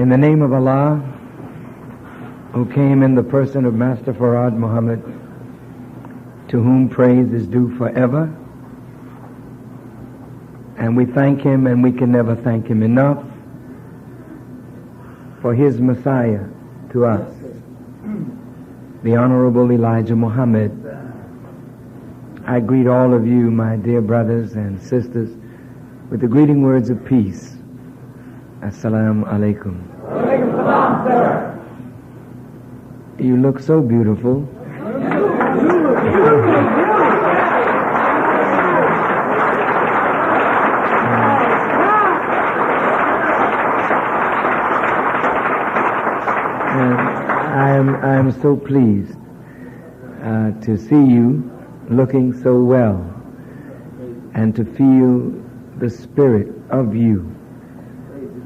In the name of Allah, who came in the person of Master Farad Muhammad, to whom praise is due forever, and we thank him, and we can never thank him enough for his Messiah to us, the Honorable Elijah Muhammad. I greet all of you, my dear brothers and sisters, with the greeting words of peace. Assalamu alaikum. Alaikum salam, sir. You look so beautiful. I am so pleased to see you looking so well and to feel the spirit of you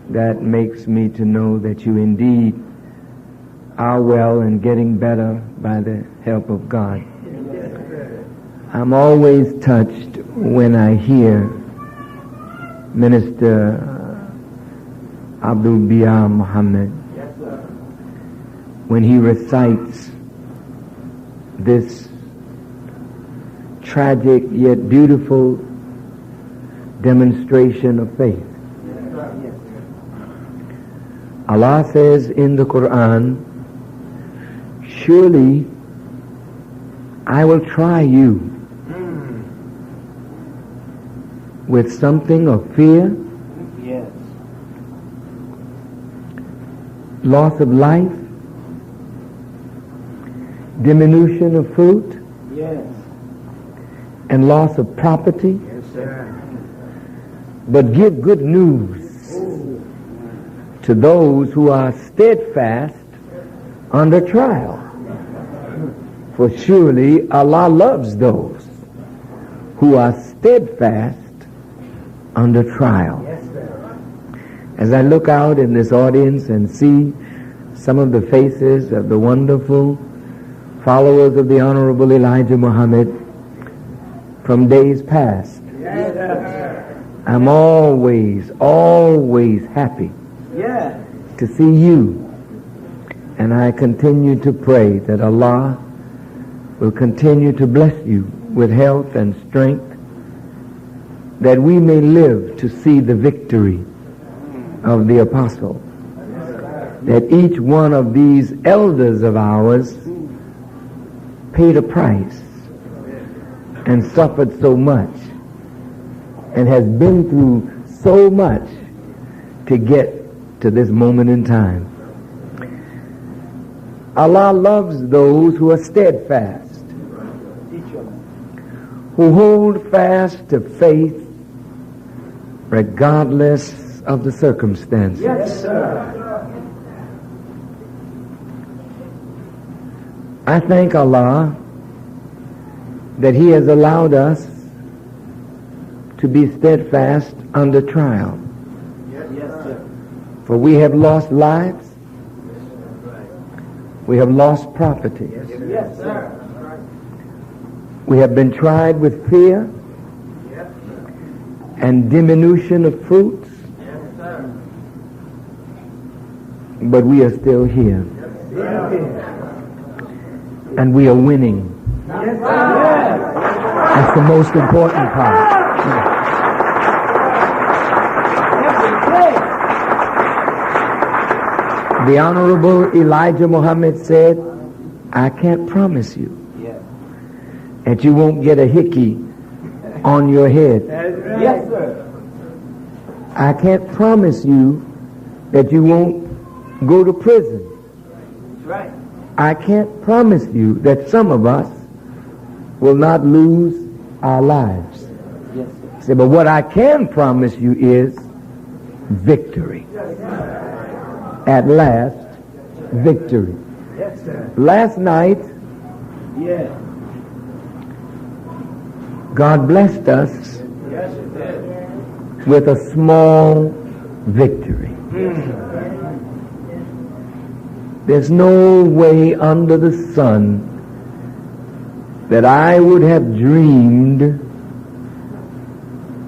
that makes me to know that you indeed are well and getting better by the help of God. I'm always touched when I hear Minister Abdul Biya Muhammad when he recites this tragic yet beautiful demonstration of faith. Allah says in the Quran, surely I will try you with something of fear, loss of life, diminution of fruit, and loss of property. But give good news to those who are steadfast under trial. For surely Allah loves those who are steadfast under trial. As I look out in this audience and see some of the faces of the wonderful followers of the Honorable Elijah Muhammad from days past, I'm always happy to see you. And I continue to pray that Allah will continue to bless you with health and strength, that we may live to see the victory of the apostle, that each one of these elders of ours paid a price and suffered so much and has been through so much to get to this moment in time. Allah loves those who are steadfast, who hold fast to faith regardless of the circumstances. Yes, sir. I thank Allah that He has allowed us to be steadfast under trial. Yes, sir. For we have lost lives, we have lost property, Yes, sir. we have been tried with fear and diminution of fruits, but we are still here. And we are winning. That's the most important part. The Honorable Elijah Muhammad said, I can't promise you that you won't get a hickey on your head. Yes, sir. I can't promise you that you won't go to prison. That's right. I can't promise you that some of us will not lose our lives. Yes, sir. Say, but what I can promise you is victory. At last, victory. Yes, sir. Last night, Yes. God blessed us Yes, it did. with a small victory. There's no way under the sun that I would have dreamed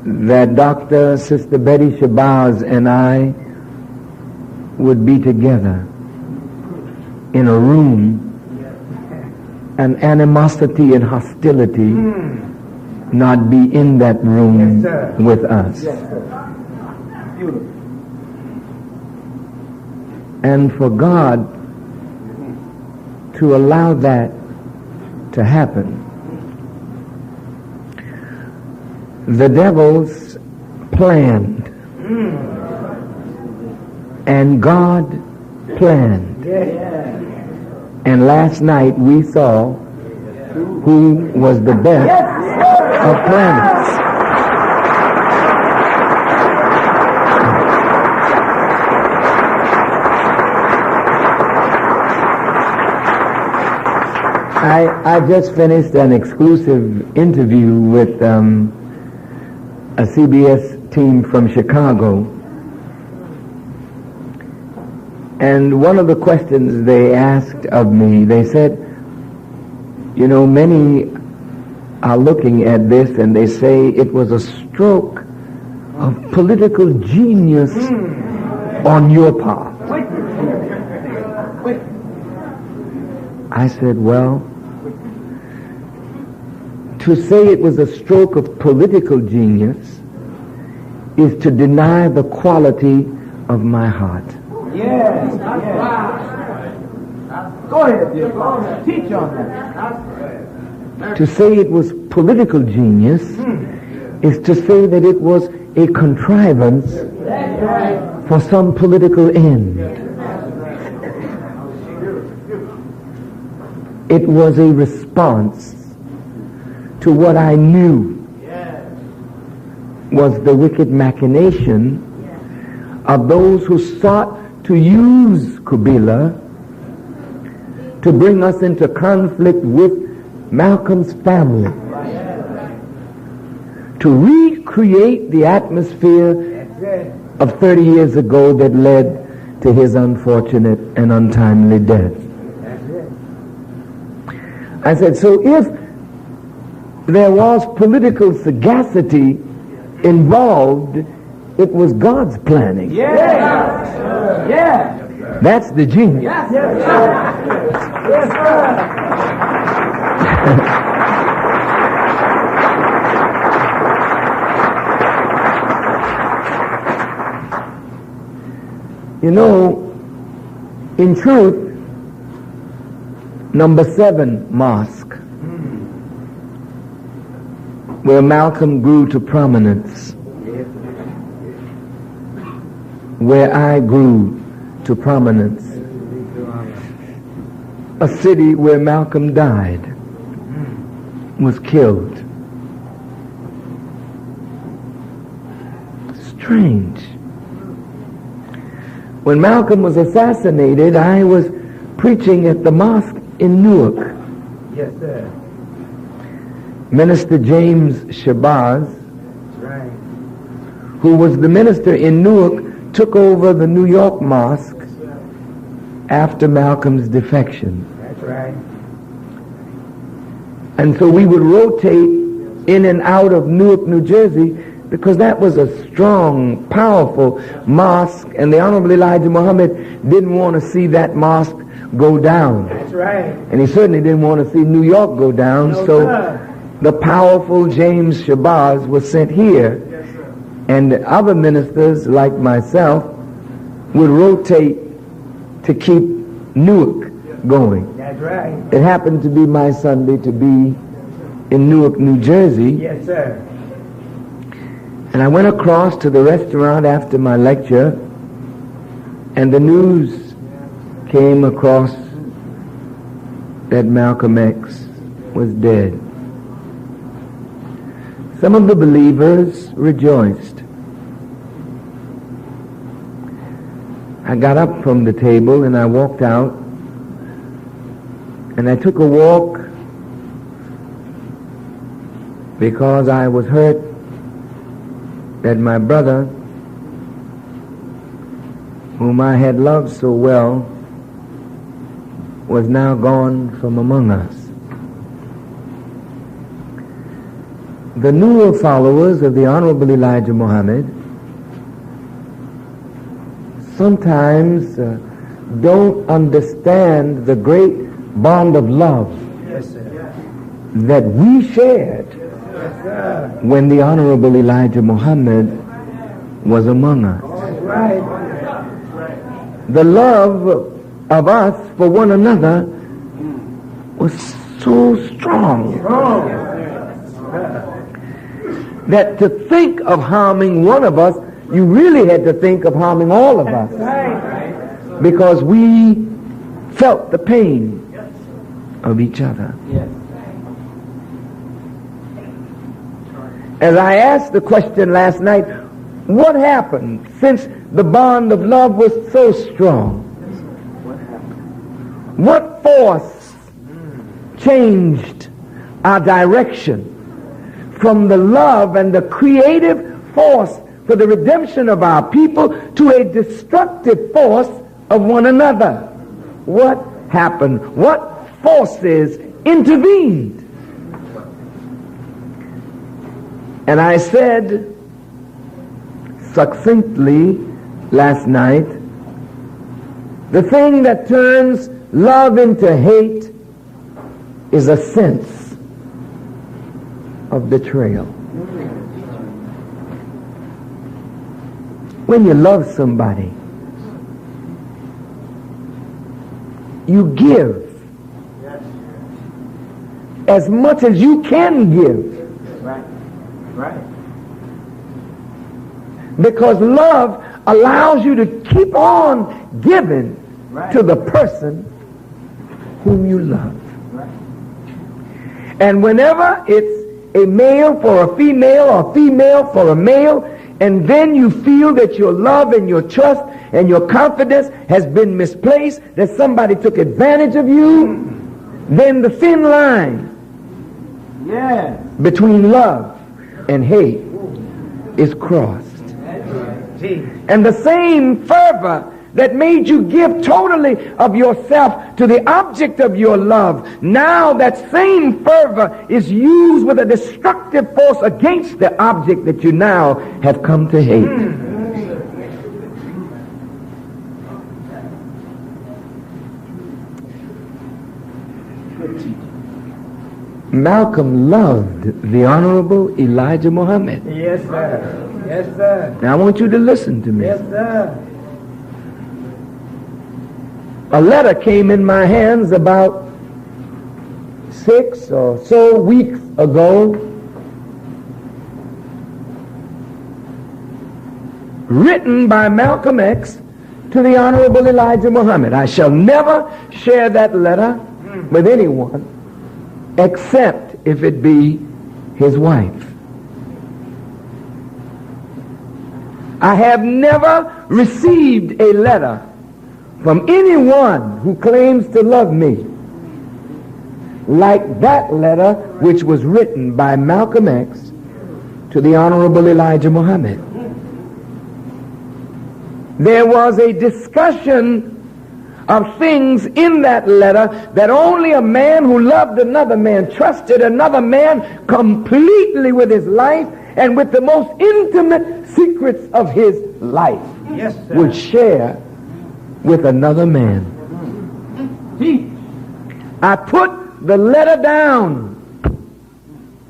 that Dr. Sister Betty Shabazz and I would be together in a room, and animosity and hostility not be in that room with us. And for God to allow that to happen, the devils planned and God planned. And last night we saw who was the best of planners. I just finished an exclusive interview with a CBS team from Chicago, and one of the questions they asked of me, they said, you know, many are looking at this and they say it was a stroke of political genius on your part. I said, well, to say it was a stroke of political genius is to deny the quality of my heart. Yes, that's right. Go ahead, dear brother. Teach on that. To say it was political genius is to say that it was a contrivance for some political end. It was a response to what I knew was the wicked machination of those who sought to use Kubila to bring us into conflict with Malcolm's family, to recreate the atmosphere of 30 years ago that led to his unfortunate and untimely death. I said, so if there was political sagacity involved, it was God's planning. That's the genius. You know, in truth, number 7 mosque, where Malcolm grew to prominence, where I grew to prominence, a city where Malcolm died, was killed. Strange. When Malcolm was assassinated, I was preaching at the mosque in Newark. Yes, sir. Minister James Shabazz, who was the minister in Newark, took over the New York mosque after Malcolm's defection. That's right. And so we would rotate in and out of Newark, New Jersey, because that was a strong, powerful mosque, and the Honorable Elijah Muhammad didn't want to see that mosque go down. That's right. And he certainly didn't want to see New York go down, No, so sir. the powerful James Shabazz was sent here, and other ministers like myself would rotate to keep Newark going. That's right. It happened to be my Sunday to be in Newark, New Jersey, Yes, sir. and I went across to the restaurant after my lecture, and the news came across that Malcolm X was dead. Some of the believers rejoiced. I got up from the table and I walked out, and I took a walk because I was hurt that my brother, whom I had loved so well, was now gone from among us. The newer followers of the Honorable Elijah Muhammad sometimes don't understand the great bond of love that we shared when the Honorable Elijah Muhammad was among us. The love of us for one another was so strong that to think of harming one of us, you really had to think of harming all of us, because we felt the pain of each other. As I asked the question last night, what happened since the bond of love was so strong? What force changed our direction from the love and the creative force for the redemption of our people to a destructive force of one another? What happened? What forces intervened? And I said succinctly last night, the thing that turns love into hate is a sense of betrayal. When you love somebody, you give as much as you can give. Because love allows you to keep on giving to the person whom you love. And whenever it's a male for a female or female for a male, and then you feel that your love and your trust and your confidence has been misplaced, that somebody took advantage of you, then the thin line between love and hate is crossed. And the same fervor that made you give totally of yourself to the object of your love, now that same fervor is used with a destructive force against the object that you now have come to hate. Malcolm loved the Honorable Elijah Muhammad. Yes, sir. Yes, sir. Now I want you to listen to me. Yes, sir. A letter came in my hands about 6 or so weeks ago, written by Malcolm X to the Honorable Elijah Muhammad. I shall never share that letter with anyone except if it be his wife. I have never received a letter from anyone who claims to love me like that letter which was written by Malcolm X to the Honorable Elijah Muhammad. There was a discussion of things in that letter that only a man who loved another man, trusted another man completely with his life and with the most intimate secrets of his life, would share with another man. I put the letter down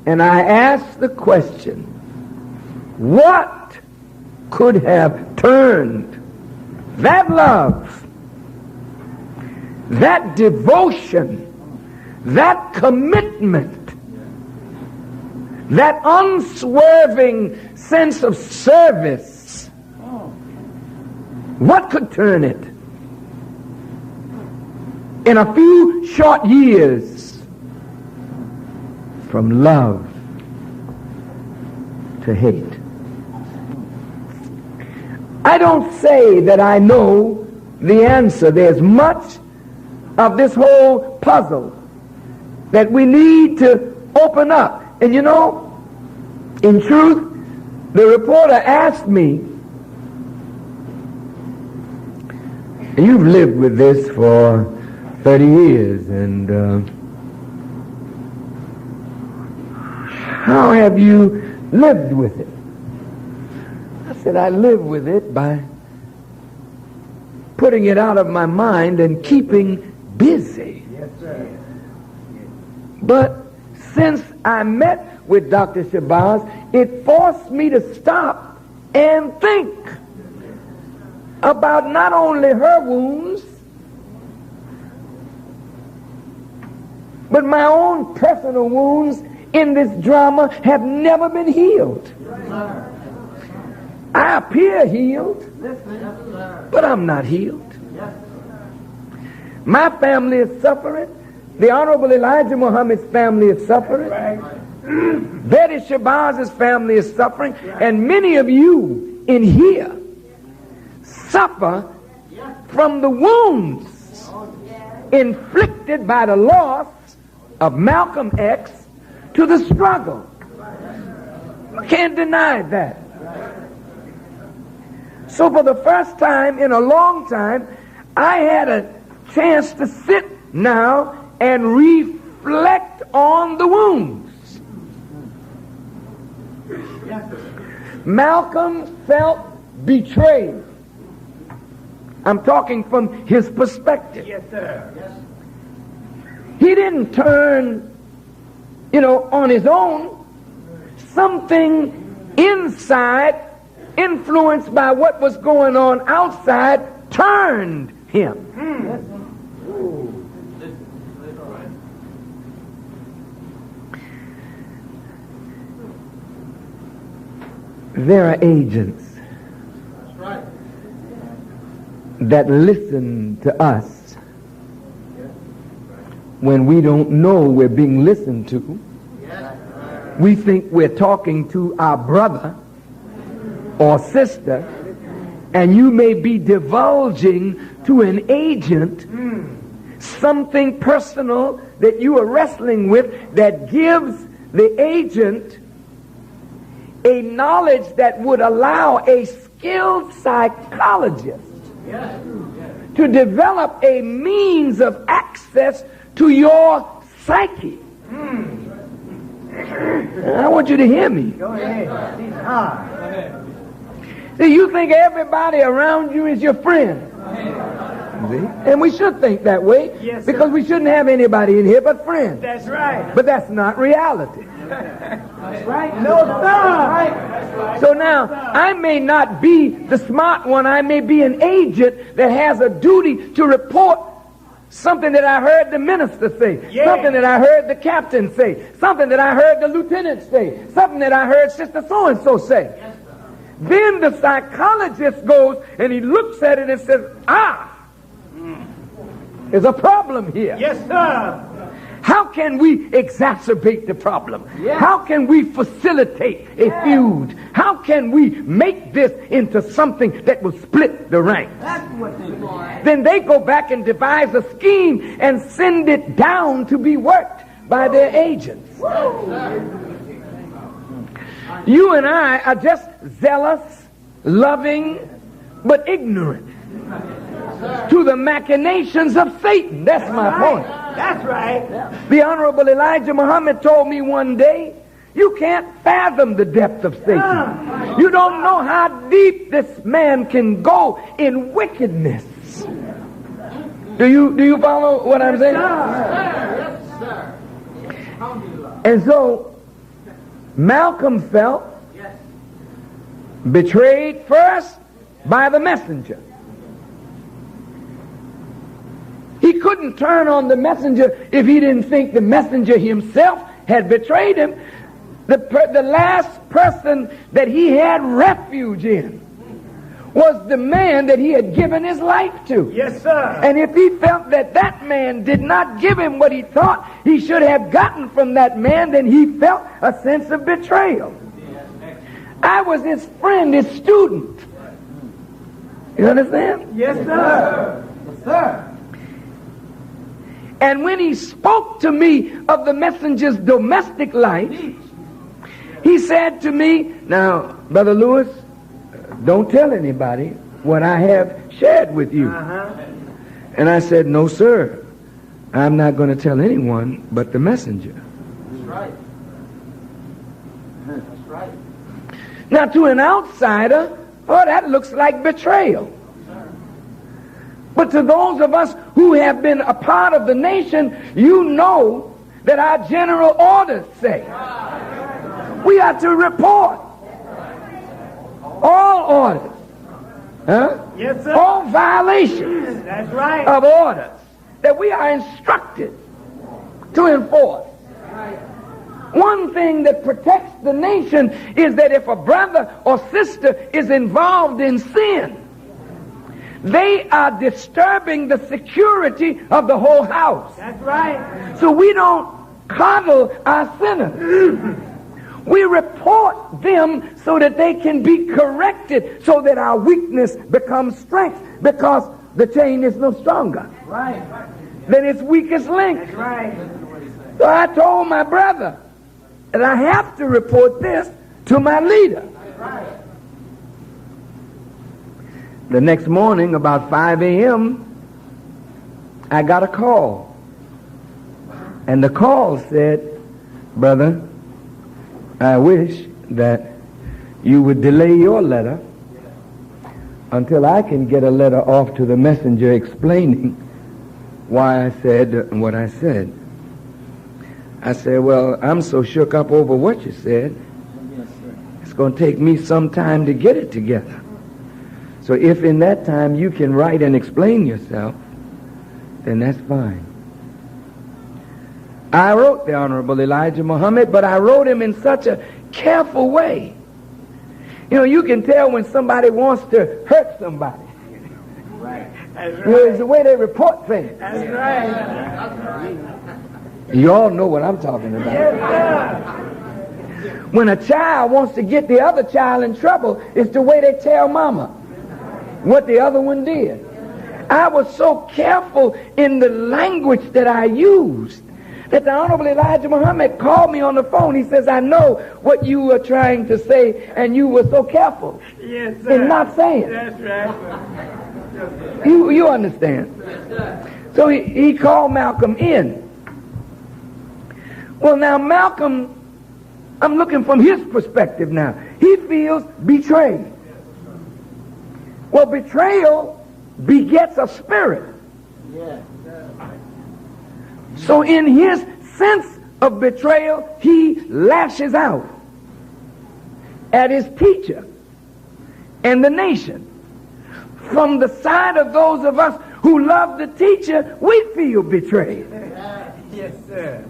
and I asked the question, what could have turned that love, that devotion, that commitment, that unswerving sense of service, what could turn it? In a few short years, from love to hate. I don't say that I know the answer. There's much of this whole puzzle that we need to open up. And you know, in truth, the reporter asked me, and you've lived with this for 30 years, and how have you lived with it? I said, I live with it by putting it out of my mind and keeping busy. Yes, sir. But since I met with Dr. Shabazz, it forced me to stop and think about not only her wounds, but my own personal wounds in this drama have never been healed. I appear healed, but I'm not healed. My family is suffering. The Honorable Elijah Muhammad's family is suffering. Betty Shabazz's family is suffering. And many of you in here suffer from the wounds inflicted by the loss of Malcolm X to the struggle. You can't deny that. So for the first time in a long time, I had a chance to sit now and reflect on the wounds. Malcolm felt betrayed. I'm talking from his perspective. Yes, sir. He didn't turn, on his own. Something inside, influenced by what was going on outside, turned him. There are agents that listen to us when we don't know we're being listened to. We think we're talking to our brother or sister, and you may be divulging to an agent something personal that you are wrestling with that gives the agent a knowledge that would allow a skilled psychologist to develop a means of access to your psyche. I want you to hear me. Go ahead. See, you think everybody around you is your friend. And we should think that way, Yes, because we shouldn't have anybody in here but friends. That's right. But that's not reality. That's right. No, sir. So now, I may not be the smart one. I may be an agent that has a duty to report something that I heard the minister say, something that I heard the captain say, something that I heard the lieutenant say, something that I heard Sister So-and-so say. Then the psychologist goes and he looks at it and says, there's a problem here. Yes, sir. How can we exacerbate the problem? How can we facilitate a feud? How can we make this into something that will split the ranks? That's what they want. Then they go back and devise a scheme and send it down to be worked by their agents. You and I are just zealous, loving, but ignorant to the machinations of Satan. That's my point. That's right. The Honorable Elijah Muhammad told me one day, you can't fathom the depth of Satan. You don't know how deep this man can go in wickedness. Do you follow what I'm saying? Yes, sir. And so Malcolm felt betrayed first by the messenger. He couldn't turn on the messenger if he didn't think the messenger himself had betrayed him. The last person that he had refuge in was the man that he had given his life to. Yes, sir. And if he felt that that man did not give him what he thought he should have gotten from that man, then he felt a sense of betrayal. I was his friend, his student. You understand? Yes, sir. Yes, sir. And when he spoke to me of the messenger's domestic life, he said to me, now, Brother Louis, don't tell anybody what I have shared with you. And I said, no, sir. I'm not going to tell anyone but the messenger. That's right. That's right. Now, to an outsider, oh, that looks like betrayal. But to those of us who have been a part of the nation, you know that our general orders say we are to report all orders. Yes, sir. All violations That's right. of orders that we are instructed to enforce. One thing that protects the nation is that if a brother or sister is involved in sin, they are disturbing the security of the whole house. That's right. So we don't coddle our sinners. We report them so that they can be corrected, so that our weakness becomes strength, because the chain is no stronger Right. than its weakest link. That's right. So I told my brother that I have to report this to my leader. Right. The next morning, about 5 a.m., I got a call. And the call said, "Brother, I wish that you would delay your letter until I can get a letter off to the messenger explaining why I said what I said." I said, "Well, I'm so shook up over what you said, it's going to take me some time to get it together. So if in that time you can write and explain yourself, then that's fine." I wrote the Honorable Elijah Muhammad, but I wrote him in such a careful way. You know, you can tell when somebody wants to hurt somebody. Right. That's You know, it's the way they report things. That's right. You all know what I'm talking about. Yes, sir. When a child wants to get the other child in trouble, it's the way they tell mama what the other one did. I was so careful in the language that I used that the Honorable Elijah Muhammad called me on the phone. He says, "I know what you were trying to say, and you were so careful Yes, sir. in not saying it." That's right. You understand? So he called Malcolm in. Well, now Malcolm, I'm looking from his perspective now. He feels betrayed. Well, betrayal begets a spirit. Yes. So in his sense of betrayal, he lashes out at his teacher and the nation. From the side of those of us who love the teacher, we feel betrayed. Yes, sir.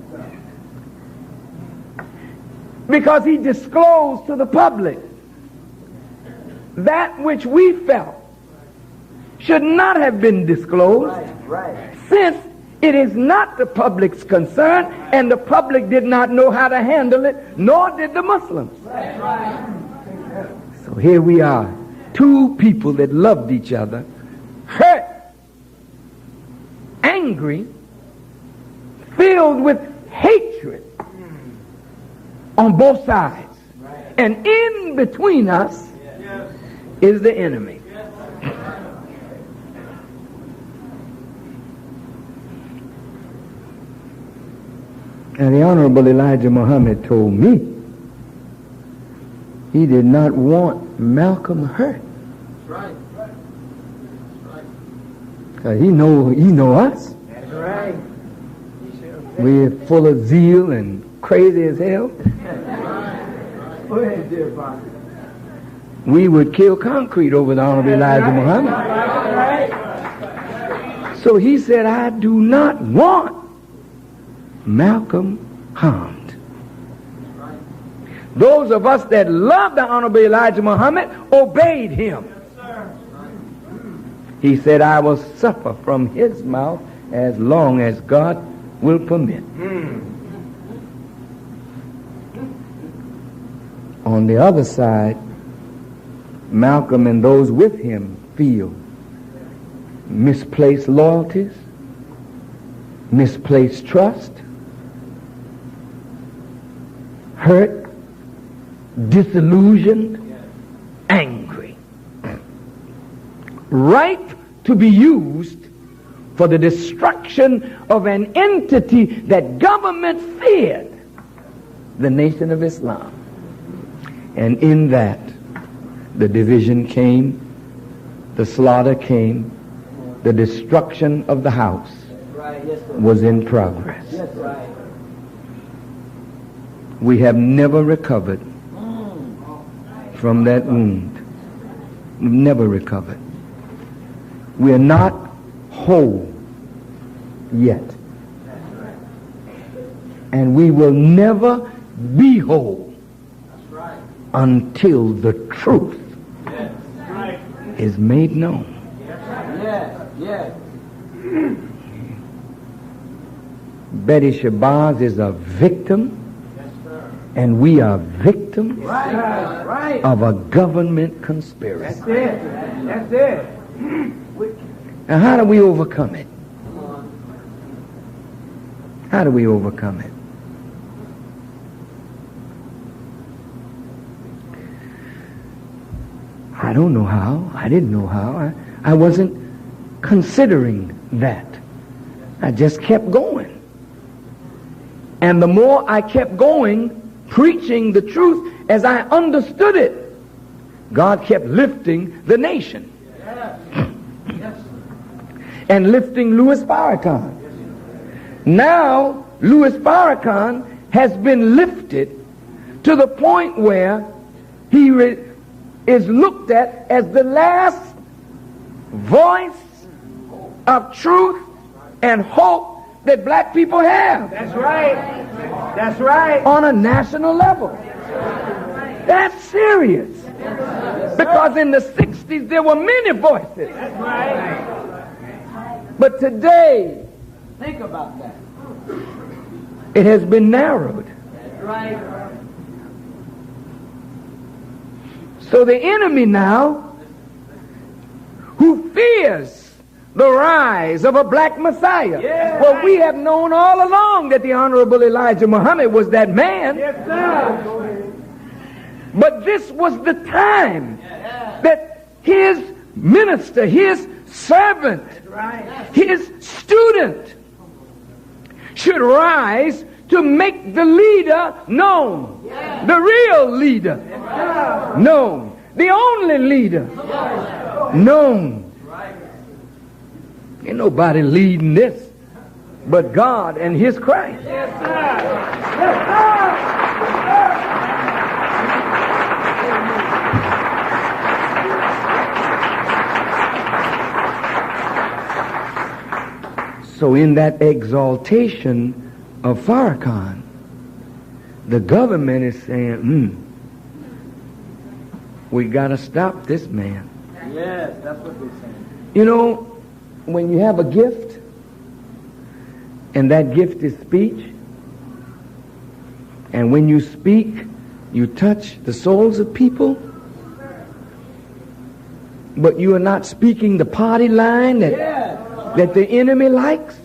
Because he disclosed to the public that which we felt should not have been disclosed, Right. since it is not the public's concern, and the public did not know how to handle it, nor did the Muslims. Right. So here we are, two people that loved each other, hurt, angry, filled with hatred on both sides. And in between us is the enemy. And the Honorable Elijah Muhammad told me he did not want Malcolm hurt. Right. He know us. That's right. We're full of zeal and crazy as hell. Go ahead, dear Father. We would kill concrete over the Honorable Elijah Muhammad. Right. So he said, "I do not want Malcolm harmed." Those of us that love the Honorable Elijah Muhammad obeyed him. He said, "I will suffer from his mouth as long as God will permit." On the other side, Malcolm and those with him feel misplaced loyalties, misplaced trust, hurt, disillusioned, angry, ripe to be used for the destruction of an entity that government feared, the Nation of Islam. And in that, the division came, the slaughter came, the destruction of the house Right. Yes, sir. was in progress. Yes, right. We have never recovered from that wound. We've never recovered. We are not whole yet. And we will never be whole until the truth is made known. Yes. Yes. Betty Shabazz is a victim, and we are victims Right. Right. of a government conspiracy. That's it. That's it. Now, how do we overcome it? How do we overcome it? I don't know how. I didn't know how. I wasn't considering that. I just kept going. And the more I kept going, preaching the truth as I understood it, God kept lifting the nation. And lifting Louis Farrakhan. Now, Louis Farrakhan has been lifted to the point where he is looked at as the last voice of truth and hope that black people have. That's right. That's right. On a national level. That's serious. Because in the 60s there were many voices. That's right. But today Think about that. it has been narrowed. That's right. So the enemy now, who fears the rise of a black Messiah. Yeah. Well, we have known all along that the Honorable Elijah Muhammad was that man. Yes, sir. But this was the time that his minister, his servant, Right. his student should rise to make the leader known. The real leader known. The only leader known. Ain't nobody leading this but God and his Christ. Yes, sir. Yes, sir. So in that exaltation of Farrakhan, the government is saying, we got to stop this man. Yes, that's what they're saying. You know, when you have a gift, and that gift is speech, and when you speak, you touch the souls of people, but you are not speaking the party line that the enemy likes,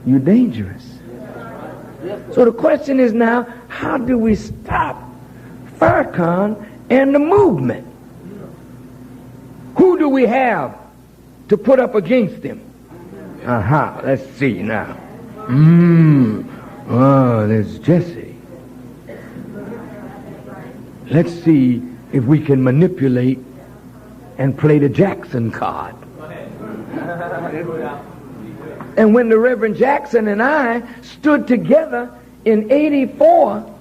you're dangerous. So the question is now, how do we stop Farrakhan and the movement? Who do we have to put up against him? Let's see now. There's Jesse. Let's see if we can manipulate and play the Jackson card. And when the Reverend Jackson and I stood together in 84,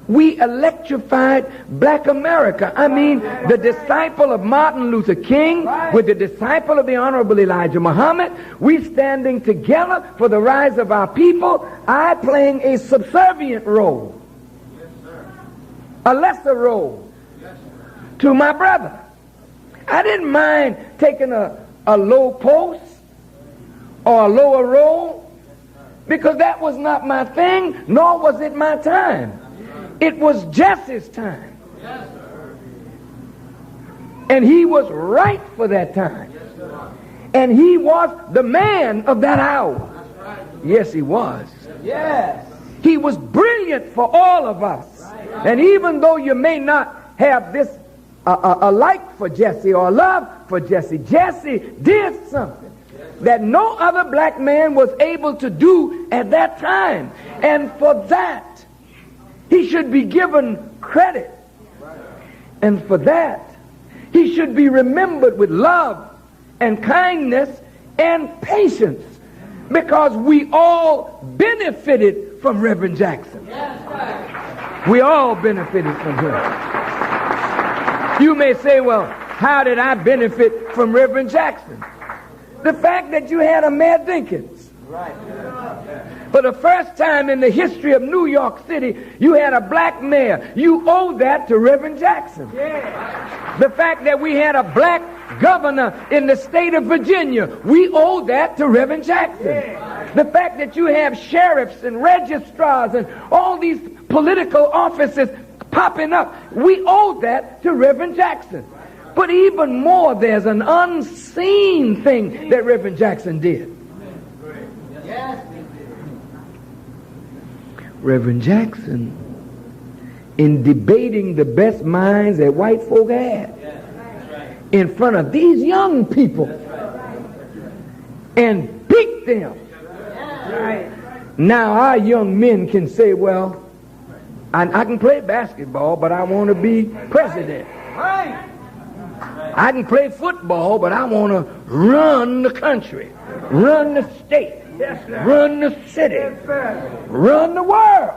we electrified black America. I mean, the disciple of Martin Luther King with the disciple of the Honorable Elijah Muhammad, we standing together for the rise of our people, I playing a subservient role, a lesser role to my brother. I didn't mind taking a low post or a lower role, because that was not my thing, nor was it my time. It was Jesse's time. And he was right for that time. And he was the man of that hour. Yes, he was. Yes. He was brilliant for all of us. And even though you may not have this a like for Jesse or a love for Jesse, Jesse did something that no other black man was able to do at that time. And for that, he should be given credit. And for that, He should be remembered with love and kindness and patience, because we all benefited from Reverend Jackson. We all benefited from him. You may say, well, how did I benefit from Reverend Jackson? The fact that you had a Mayor Dinkins. For the first time in the history of New York City, you had a black mayor. You owe that to Reverend Jackson. The fact that we had a black governor in the state of Virginia, we owe that to Reverend Jackson. The fact that you have sheriffs and registrars and all these political offices popping up, we owe that to Reverend Jackson. But even more, there's an unseen thing that Reverend Jackson did. Reverend Jackson, in debating the best minds that white folk had in front of these young people and beat them. Now our young men can say, well, I can play basketball, but I want to be president. I can play football, but I want to run the country, run the state, run the city, run the world.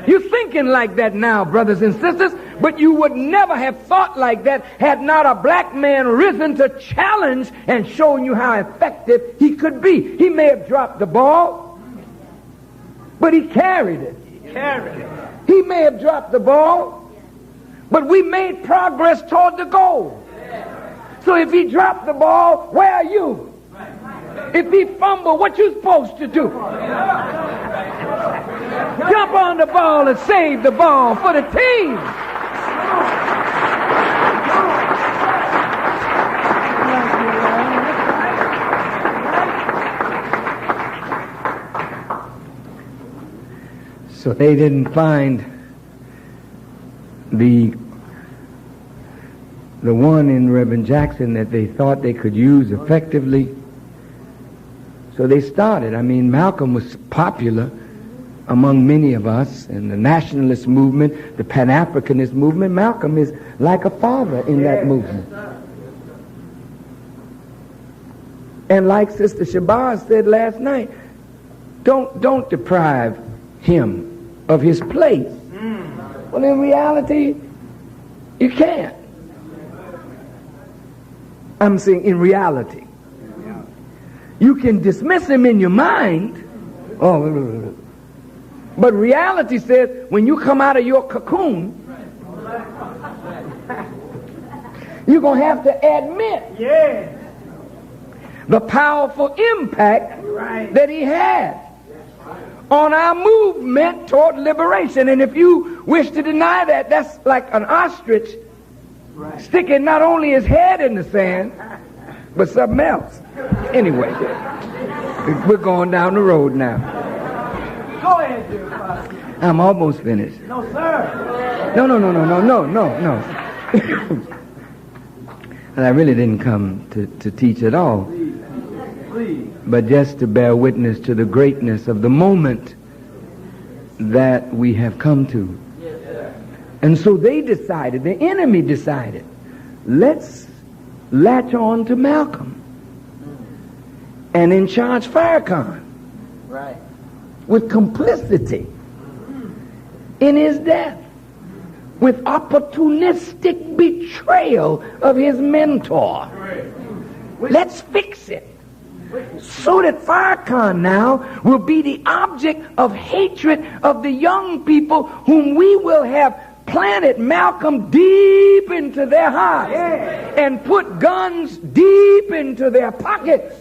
You're thinking like that now, brothers and sisters, but you would never have thought like that had not a black man risen to challenge and shown you how effective he could be. He may have dropped the ball, but he carried it. He may have dropped the ball, but we made progress toward the goal. So if he dropped the ball, where are you? If he fumbled, what you supposed to do? Jump on the ball and save the ball for the team. So they didn't find the one in Reverend Jackson that they thought they could use effectively. So they started. I mean, Malcolm was popular among many of us in the nationalist movement, the Pan-Africanist movement. Malcolm is like a father in that movement. And like Sister Shabazz said last night, don't deprive him of his place. Well, in reality, you can't. I'm saying in reality. You can dismiss him in your mind. But reality says when you come out of your cocoon, you're going to have to admit the powerful impact that he had on our movement toward liberation. And if you wish to deny that, that's like an ostrich sticking not only his head in the sand, but something else. Anyway, we're going down the road now. Go ahead, dear Father. I'm almost finished. No, sir. No. And I really didn't come to teach at all. Please. But just to bear witness to the greatness of the moment that we have come to. And so they decided, the enemy decided, let's latch on to Malcolm and in charge Farrakhan with complicity in his death, with opportunistic betrayal of his mentor. Let's fix it so that Farrakhan now will be the object of hatred of the young people whom we will have planted Malcolm deep into their hearts and put guns deep into their pockets,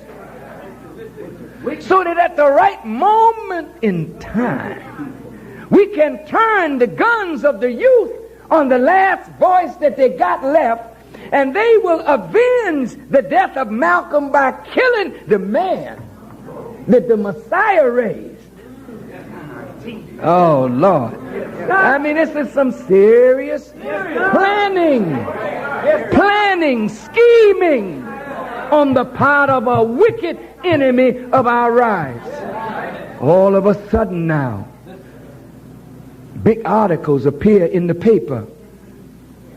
so that at the right moment in time we can turn the guns of the youth on the last voice that they got left, and they will avenge the death of Malcolm by killing the man that the Messiah raised. Oh, Lord. I mean, this is some serious planning, scheming on the part of a wicked enemy of our rights. All of a sudden now, big articles appear in the paper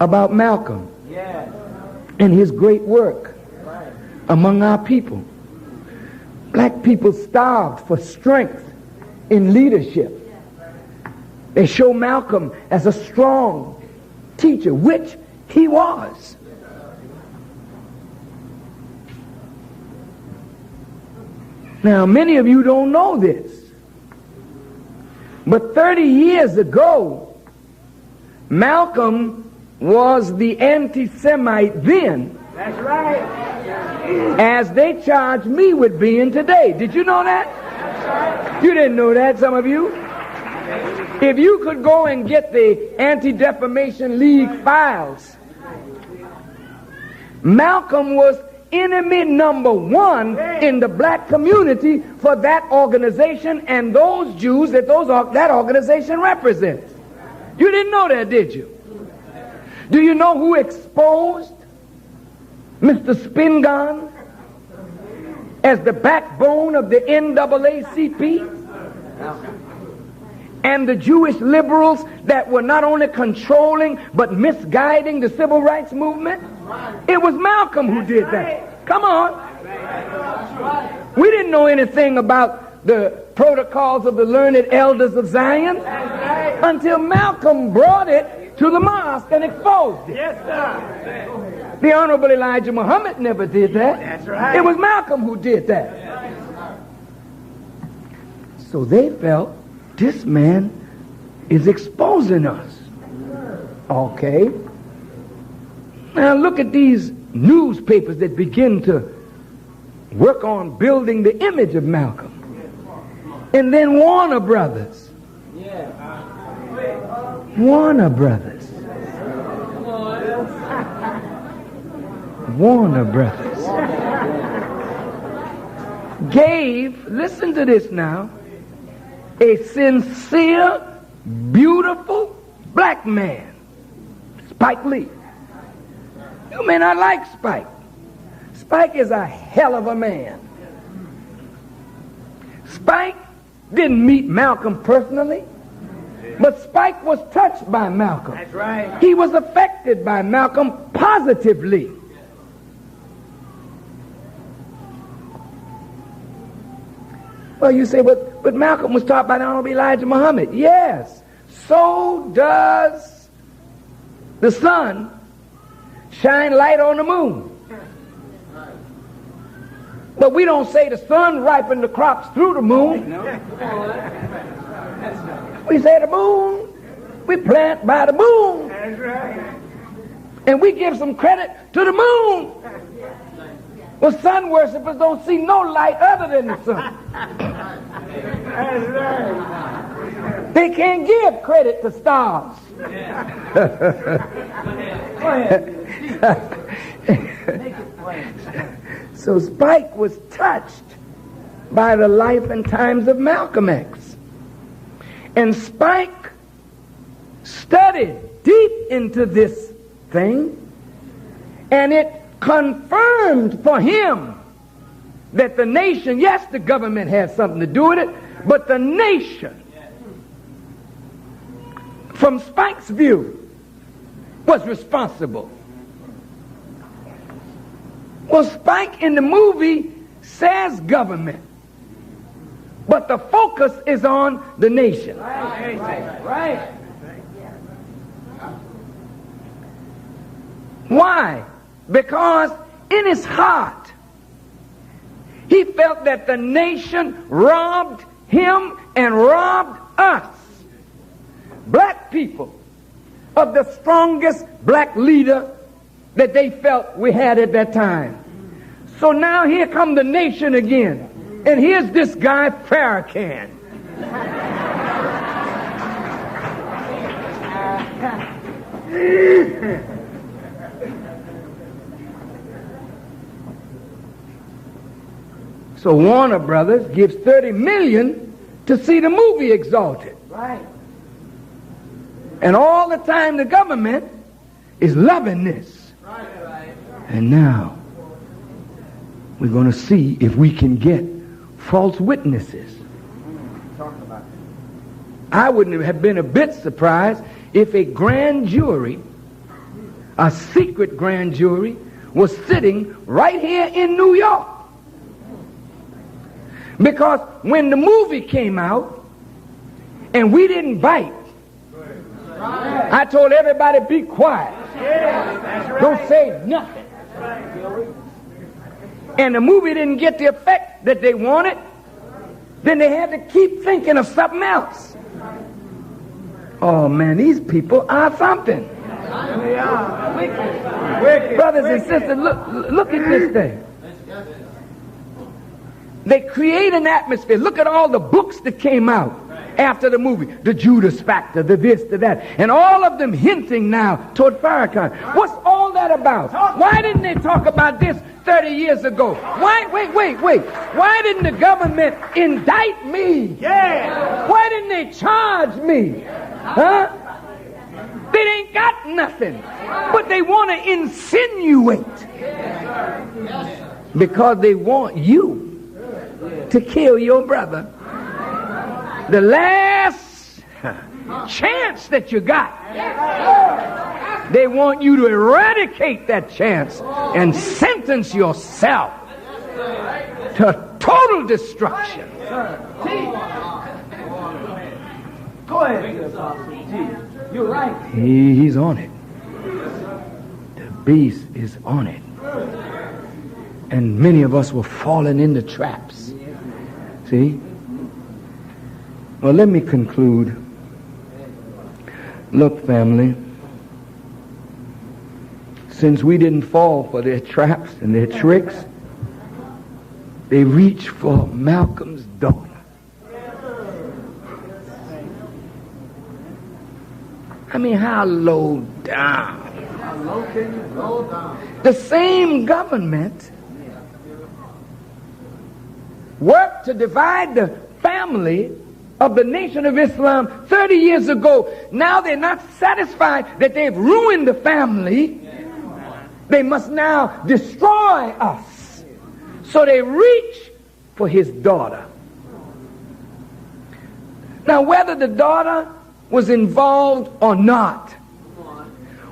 about Malcolm. Yes. and his great work Right. among our people. Black people starved for strength in leadership. They show Malcolm as a strong teacher, which he was. Now, many of you don't know this, but 30 years ago, Malcolm was the anti-Semite then, That's right. as they charge me with being today. Did you know that? You didn't know that, some of you? If you could go and get the Anti-Defamation League files, Malcolm was enemy number one in the black community for that organization and those Jews that that organization represents. You didn't know that, did you? Do you know who exposed Mr. Spingarn as the backbone of the NAACP? And the Jewish liberals that were not only controlling but misguiding the civil rights movement? It was Malcolm who did that. Come on. We didn't know anything about the protocols of the learned elders of Zion until Malcolm brought it to the mosque and exposed it. Yes, sir. The Honorable Elijah Muhammad never did that. That's right. It was Malcolm who did that. So they felt, this man is exposing us. Okay. Now look at these newspapers that begin to work on building the image of Malcolm. And then Warner Brothers. Warner Brothers. Warner Brothers gave, listen to this now, a sincere, beautiful black man, Spike Lee. You may not like Spike. Spike is a hell of a man. Spike didn't meet Malcolm personally, but Spike was touched by Malcolm. That's right. He was affected by Malcolm positively. Well, you say, but Malcolm was taught by the Honorable Elijah Muhammad. Yes, so does the sun shine light on the moon. But we don't say the sun ripened the crops through the moon. We say the moon, we plant by the moon. That's right. And we give some credit to the moon. Well, sun worshippers don't see no light other than the sun. That's right. They can't give credit to stars. Go ahead. Make it plain. So Spike was touched by the life and times of Malcolm X. And Spike studied deep into this thing, and it confirmed for him that the nation, yes, the government has something to do with it, but the nation, from Spike's view, was responsible. Well, Spike in the movie says government, but the focus is on the nation. Right. Why? Because in his heart, he felt that the nation robbed him and robbed us, black people, of the strongest black leader that they felt we had at that time. So now here come the nation again. And here's this guy, Farrakhan. So Warner Brothers gives $30 million to see the movie Exalted. Right. And all the time the government is loving this. Right. And now we're going to see if we can get false witnesses. Talking about it. I wouldn't have been a bit surprised if a grand jury a secret grand jury was sitting right here in New York. Because when the movie came out and we didn't bite, I told everybody, be quiet. Don't say nothing. And the movie didn't get the effect that they wanted, then they had to keep thinking of something else. Oh man, these people are something. Brothers and sisters, look at this thing. They create an atmosphere. Look at all the books that came out after the movie. The Judas Factor, the this, the that. And all of them hinting now toward Farrakhan. What's all that about? Why didn't they talk about this 30 years ago? Wait. Why didn't the government indict me? Why didn't they charge me? Huh? They ain't got nothing. But they want to insinuate. Because they want you to kill your brother. The last chance that you got, they want you to eradicate that chance and sentence yourself to total destruction. Go ahead. You're right. He's on it. The beast is on it. And many of us were falling into traps. See? Well, let me conclude. Look, family, since we didn't fall for their traps and their tricks, they reached for Malcolm's daughter. I mean, how low down? How low can you go down? The same government worked to divide the family of the Nation of Islam 30 years ago. Now they're not satisfied that they've ruined the family. They must now destroy us. So they reach for his daughter. Now whether the daughter was involved or not,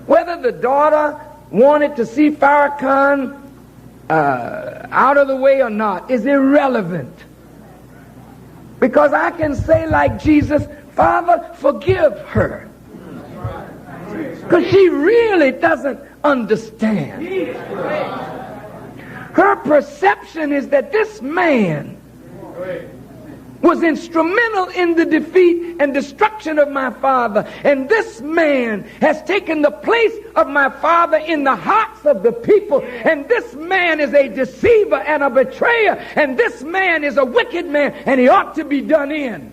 whether the daughter wanted to see Farrakhan out of the way or not is irrelevant. Because I can say like Jesus, Father, forgive her. Because she really doesn't understand. Her perception is that this man was instrumental in the defeat and destruction of my father. And this man has taken the place of my father in the hearts of the people. And this man is a deceiver and a betrayer. And this man is a wicked man, and he ought to be done in.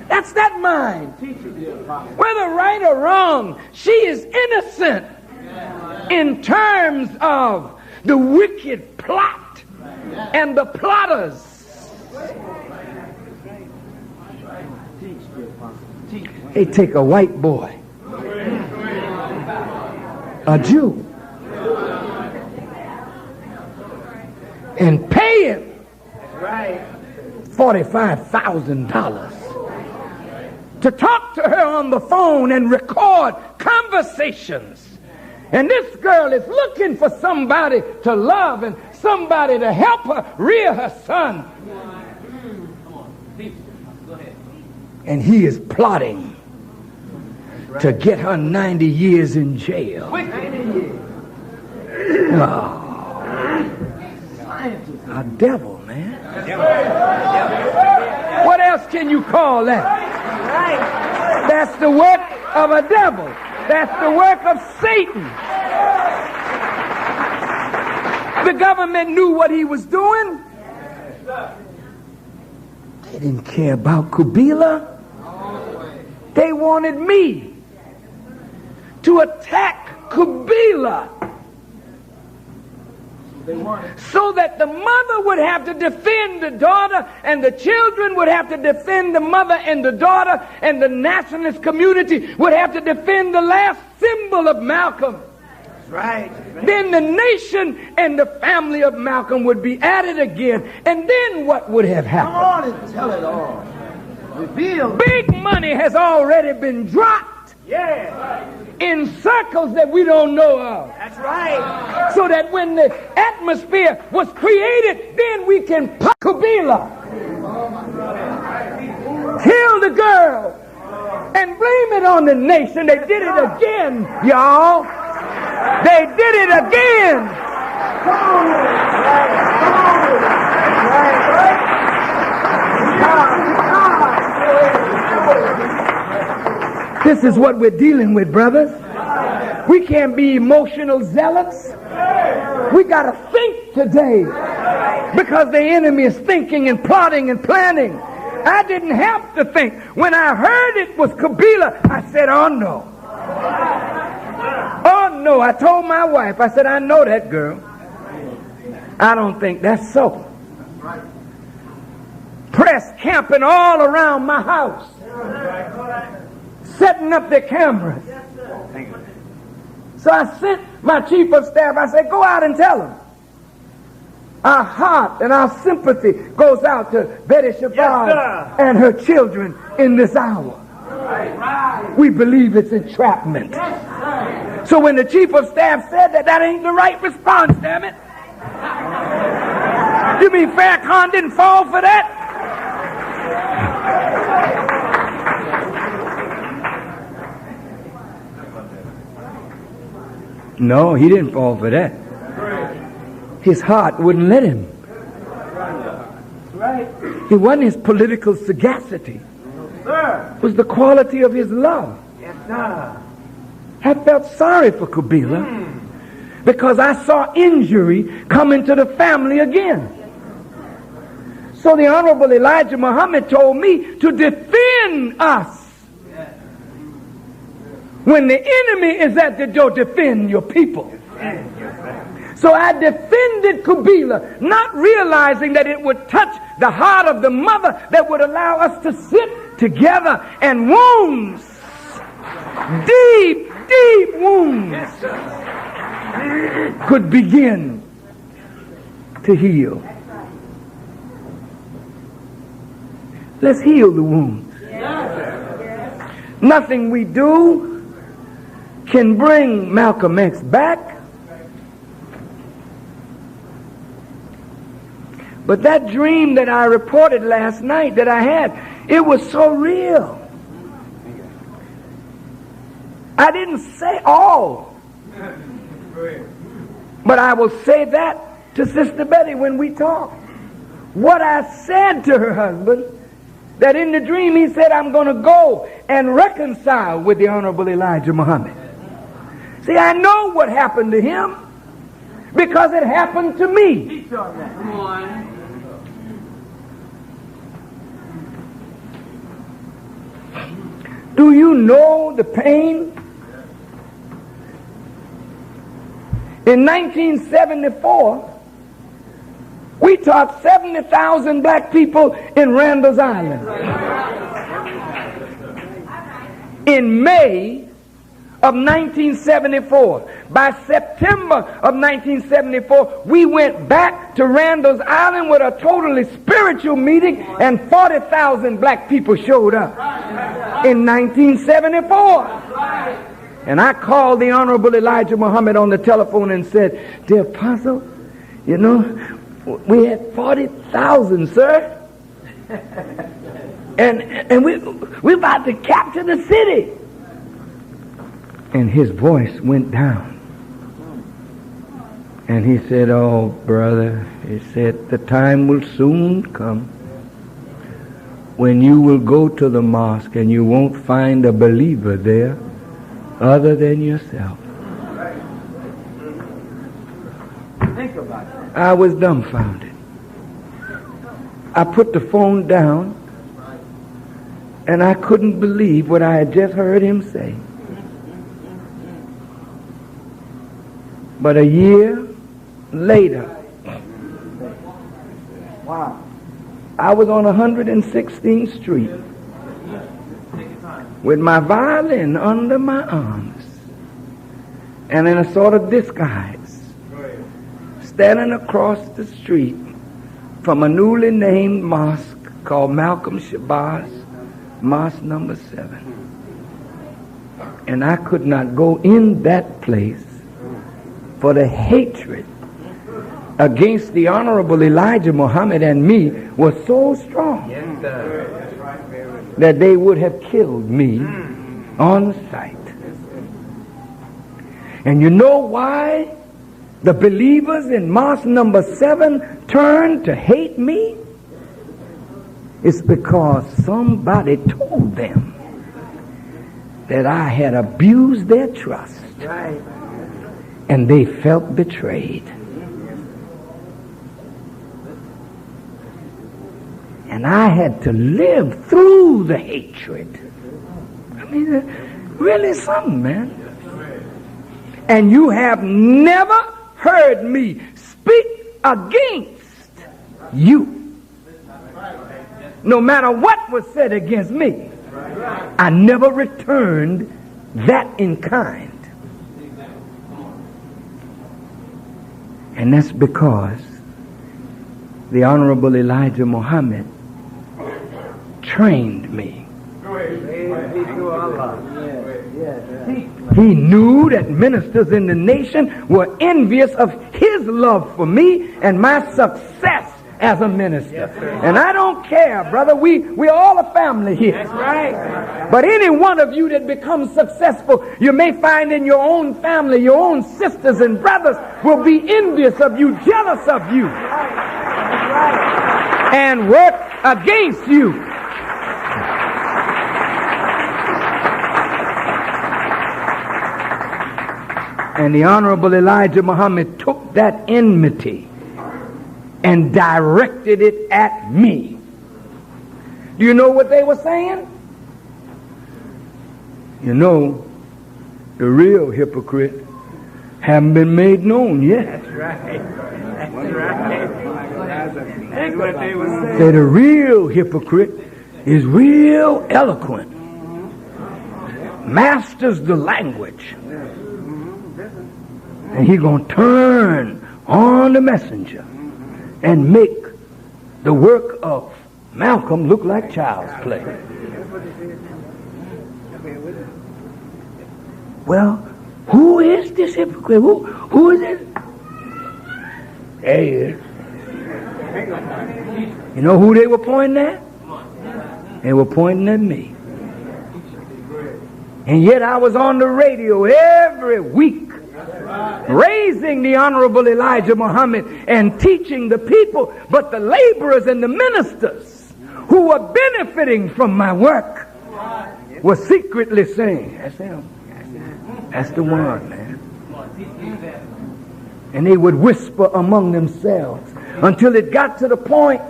That's that mind. Whether right or wrong, she is innocent in terms of the wicked plot and the plotters. They take a white boy, a Jew, and pay him $45,000 to talk to her on the phone and record conversations. And this girl is looking for somebody to love and somebody to help her rear her son. And he is plotting to get her 90 years in jail. Oh, a devil, man. What else can you call that? That's the work of a devil. That's the work of Satan. The government knew what he was doing. They didn't care about Kubila. They wanted me to attack Kubila so that the mother would have to defend the daughter, and the children would have to defend the mother and the daughter, and the nationalist community would have to defend the last symbol of Malcolm. Right. Then the nation and the family of Malcolm would be added again. And then what would have happened? Come on and tell it all. Reveal. Big money has already been dropped. Yeah. in circles that we don't know of. That's right. So that when the atmosphere was created, then we can pop Kabila, kill the girl, and blame it on the nation. They did it again, y'all. They did it again. This is what we're dealing with, brothers. We can't be emotional zealots. We got to think today, because the enemy is thinking and plotting and planning. I didn't have to think. When I heard it was Kabila, I said, oh no. Oh no. I told my wife, I said, I know that girl. I don't think that's so. Press camping all around my house, setting up their cameras. So I sent my chief of staff, I said, go out and tell them. Our heart and our sympathy goes out to Betty Shabazz and her children in this hour. We believe it's entrapment. So when the chief of staff said that, that ain't the right response, damn it. You mean Farrakhan didn't fall for that? No, he didn't fall for that. His heart wouldn't let him. It wasn't his political sagacity. It was the quality of his love. I felt sorry for Kabila because I saw injury come into the family again. So the Honorable Elijah Muhammad told me to defend us. When the enemy is at the door, defend your people. So I defended Kabila, not realizing that it would touch the heart of the mother that would allow us to sit together, and wounds, deep, deep wounds, could begin to heal. Let's heal the wounds. Nothing we do can bring Malcolm X back. But that dream that I reported last night that I had, it was so real. I didn't say all. But I will say that to Sister Betty when we talk. What I said to her husband, that in the dream he said, I'm going to go and reconcile with the Honorable Elijah Muhammad. See, I know what happened to him because it happened to me. Come on. Do you know the pain? In 1974, we taught 70,000 black people in Randall's Island. In May of 1974, by September of 1974, we went back to Randall's Island with a totally spiritual meeting, and 40,000 black people showed up in 1974. And I called the Honorable Elijah Muhammad on the telephone and said, dear Apostle, you know, we had 40,000, sir. And we're about to capture the city. And his voice went down. And he said, oh, brother, he said, the time will soon come when you will go to the mosque and you won't find a believer there other than yourself. Think about it. I was dumbfounded. I put the phone down and I couldn't believe what I had just heard him say. But a year later, Wow. I was on 116th Street with my violin under my arms and in a sort of disguise, standing across the street from a newly named mosque called Malcolm Shabazz Mosque number 7. And I could not go in that place, for the hatred against the Honorable Elijah Muhammad and me was so strong that they would have killed me on sight. And you know why the believers in Mosque number 7 turned to hate me? It's because somebody told them that I had abused their trust. Right. And they felt betrayed. And I had to live through the hatred. I mean, really something, man. And you have never heard me speak against you. No matter what was said against me, I never returned that in kind. And that's because the Honorable Elijah Muhammad trained me. He knew that ministers in the nation were envious of his love for me and my success as a minister. And I don't care, brother. We're all a family here. That's right. But any one of you that becomes successful, you may find in your own family, your own sisters and brothers will be envious of you, jealous of you, and work against you. And the Honorable Elijah Muhammad took that enmity and directed it at me. Do you know what they were saying? You know, the real hypocrite haven't been made known yet. That's right. That's right. That's what they were saying. Say the real hypocrite is real eloquent, masters the language, and he gonna turn on the messenger and make the work of Malcolm look like child's play. Well, who is this hypocrite? Who is it? There he is. You know who they were pointing at? They were pointing at me. And yet I was on the radio every week raising the Honorable Elijah Muhammad and teaching the people, but the laborers and the ministers who were benefiting from my work were secretly saying, that's him. That's the one, man. And they would whisper among themselves until it got to the point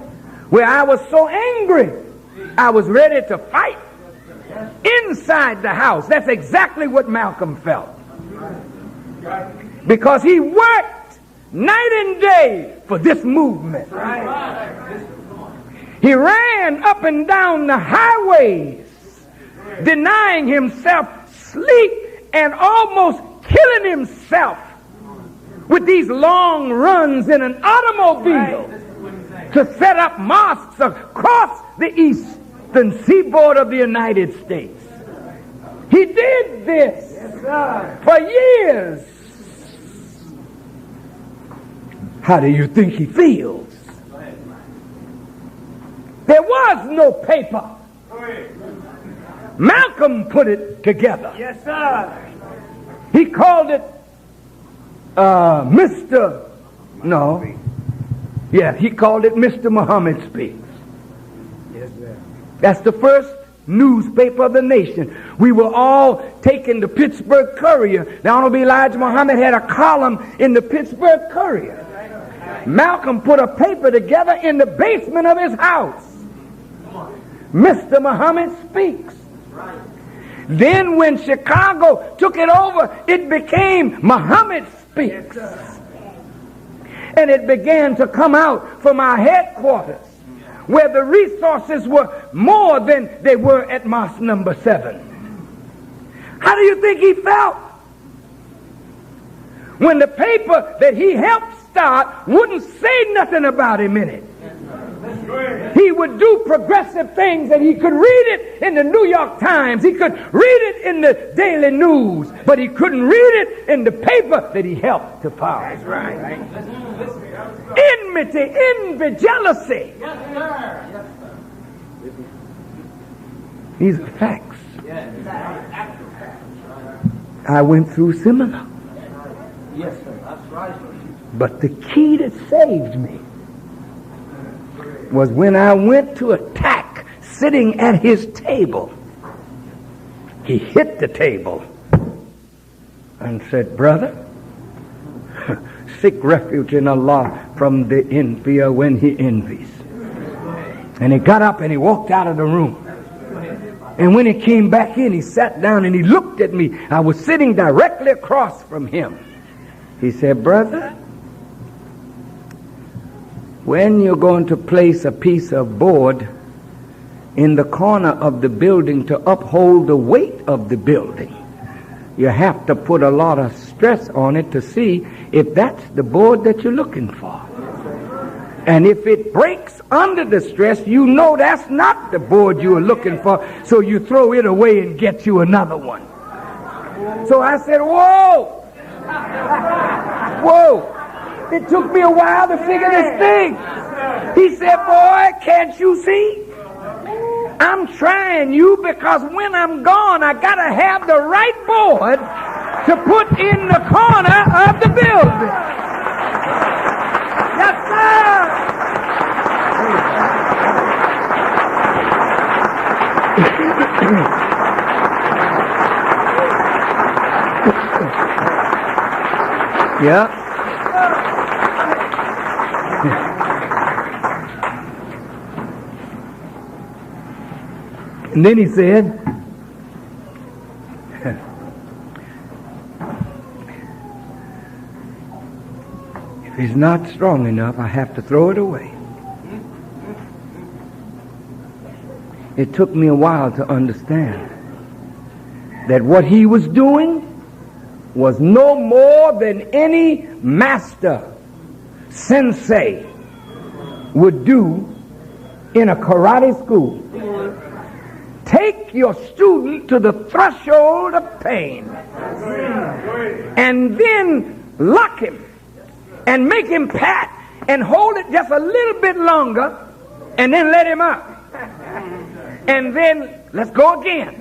where I was so angry, I was ready to fight inside the house. That's exactly what Malcolm felt. Because he worked night and day for this movement. He ran up and down the highways, denying himself sleep and almost killing himself with these long runs in an automobile to set up mosques across the eastern seaboard of the United States. He did this for years. How do you think he feels? There was no paper. Malcolm put it together. Yes, sir. He called it Mr. No. Yeah, he called it Mr. Muhammad Speaks. Yes, sir. That's the first newspaper of the nation. We were all taking the Pittsburgh Courier. The Honorable Elijah Muhammad had a column in the Pittsburgh Courier. Malcolm put a paper together in the basement of his house. Mr. Muhammad Speaks. Then when Chicago took it over, it became Muhammad Speaks. And it began to come out from our headquarters, where the resources were more than they were at Mosque number 7. How do you think he felt when the paper that he helped start wouldn't say nothing about him in it? He would do progressive things, and he could read it in the New York Times. He could read it in the Daily News, but he couldn't read it in the paper that he helped to found. That's right. Enmity, envy, jealousy. These are facts. I went through similar. Yes, sir. That's right. But the key that saved me was when I went to attack sitting at his table. He hit the table and said, "Brother, seek refuge in Allah from the envier when he envies." And he got up and he walked out of the room. And when he came back in, he sat down and he looked at me. I was sitting directly across from him. He said, "Brother, when you're going to place a piece of board in the corner of the building to uphold the weight of the building, you have to put a lot of stress on it to see if that's the board that you're looking for. And if it breaks under the stress, you know that's not the board you were looking for, so you throw it away and get you another one." So I said, "Whoa! Whoa!" It took me a while to figure this thing. He said, "Boy, can't you see? I'm trying you because when I'm gone, I got to have the right board to put in the corner of the building." Yes, sir! Yeah. And then he said, "If it's not strong enough, I have to throw it away." It took me a while to understand that what he was doing was no more than any master, sensei, would do in a karate school. Take your student to the threshold of pain and then lock him and make him pat and hold it just a little bit longer and then let him out. And then let's go again.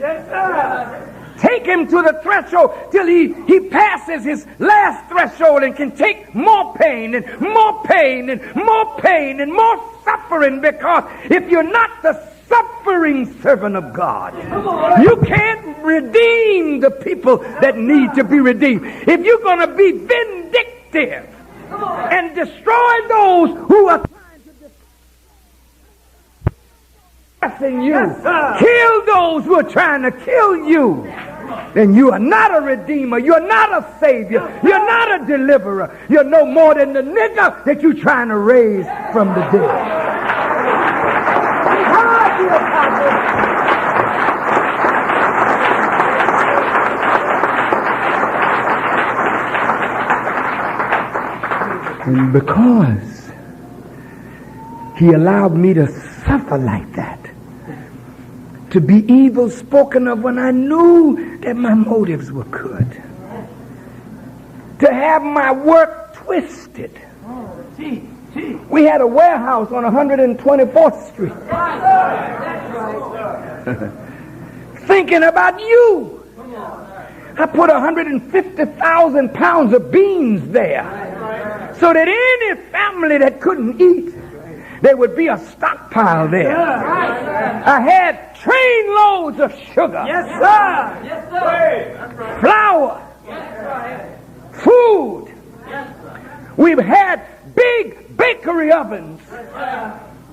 Take him to the threshold till he passes his last threshold and can take more pain and more pain and more pain and more suffering, because if you're not the suffering servant of God, you can't redeem the people that need to be redeemed. If you're going to be vindictive and destroy those who are trying to destroy you, kill those who are trying to kill you, then you are not a redeemer, you're not a savior, you're not a deliverer, you're no more than the nigger that you're trying to raise from the dead. And because he allowed me to suffer like that, to be evil spoken of when I knew that my motives were good, to have my work twisted. We had a warehouse on 124th Street. Thinking about you. I put 150,000 pounds of beans there so that any family that couldn't eat, there would be a stockpile there. I had trainloads of sugar. Yes, sir. Yes, sir. Flour. Food. We've had big bakery ovens.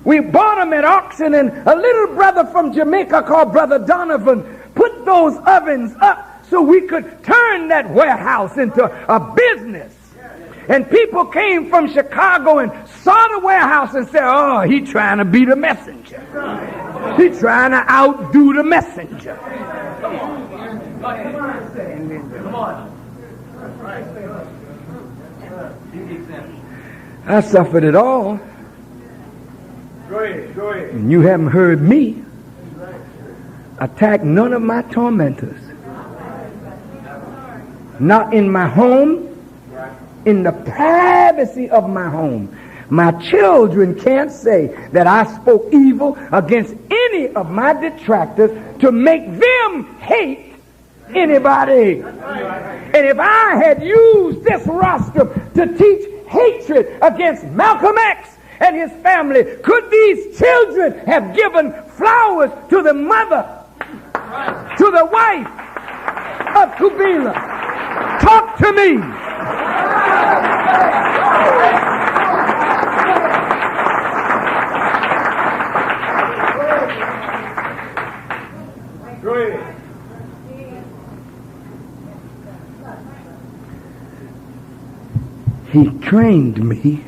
We bought them at auction, and a little brother from Jamaica called Brother Donovan put those ovens up so we could turn that warehouse into a business. And people came from Chicago and saw the warehouse and said, "Oh, he's trying to be the messenger. He's trying to outdo the messenger." I suffered it all. And you haven't heard me attack none of my tormentors. Not in my home, in the privacy of my home. My children can't say that I spoke evil against any of my detractors to make them hate anybody. And if I had used this rostrum to teach hatred against Malcolm X and his family, could these children have given flowers to the mother, to the wife of Kubila? Talk to me. He trained me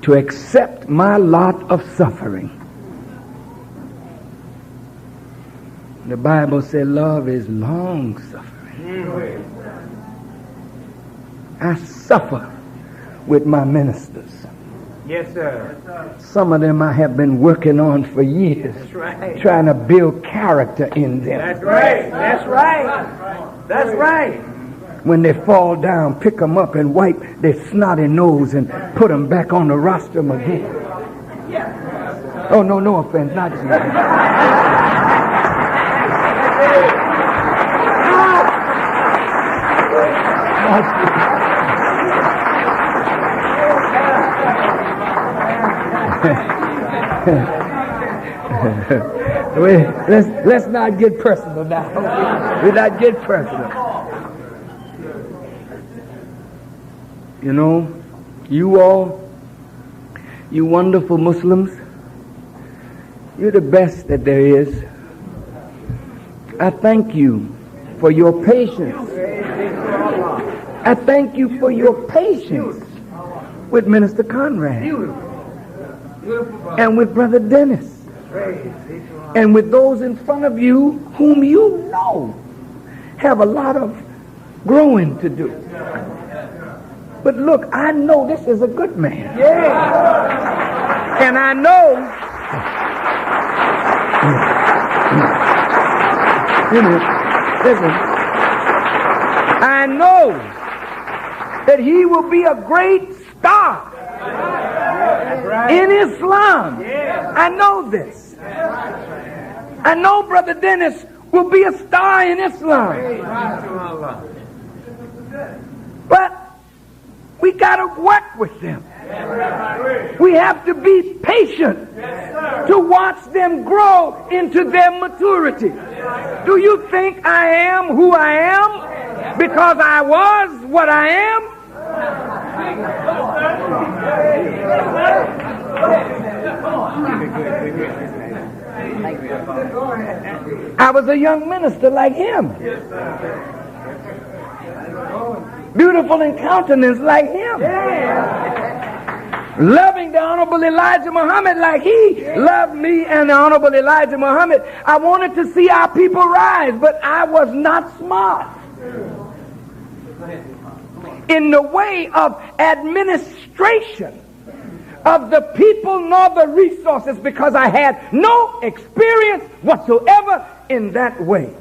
to accept my lot of suffering. The Bible says love is long suffering. I suffer with my ministers. Yes, sir. Some of them I have been working on for years. That's right. Trying to build character in them. That's right. That's right. That's right. When they fall down, pick them up and wipe their snotty nose and put them back on the rostrum again. Oh, no offense, not you. Let's not get personal now. Let's not get personal. You know, you all, you wonderful Muslims, you're the best that there is. I thank you for your patience. I thank you for your patience with Minister Conrad and with Brother Dennis and with those in front of you whom you know have a lot of growing to do. But look, I know this is a good man. Yeah. And I know, listen, I know that he will be a great star in Islam. I know this. I know Brother Dennis will be a star in Islam. But we got to work with them. We have to be patient to watch them grow into their maturity. Do you think I am who I am because I was what I am? I was a young minister like him. Beautiful in countenance like him. Loving the Honorable Elijah Muhammad like he loved me and the Honorable Elijah Muhammad. I wanted to see our people rise, but I was not smart in the way of administration of the people nor the resources, because I had no experience whatsoever in that way.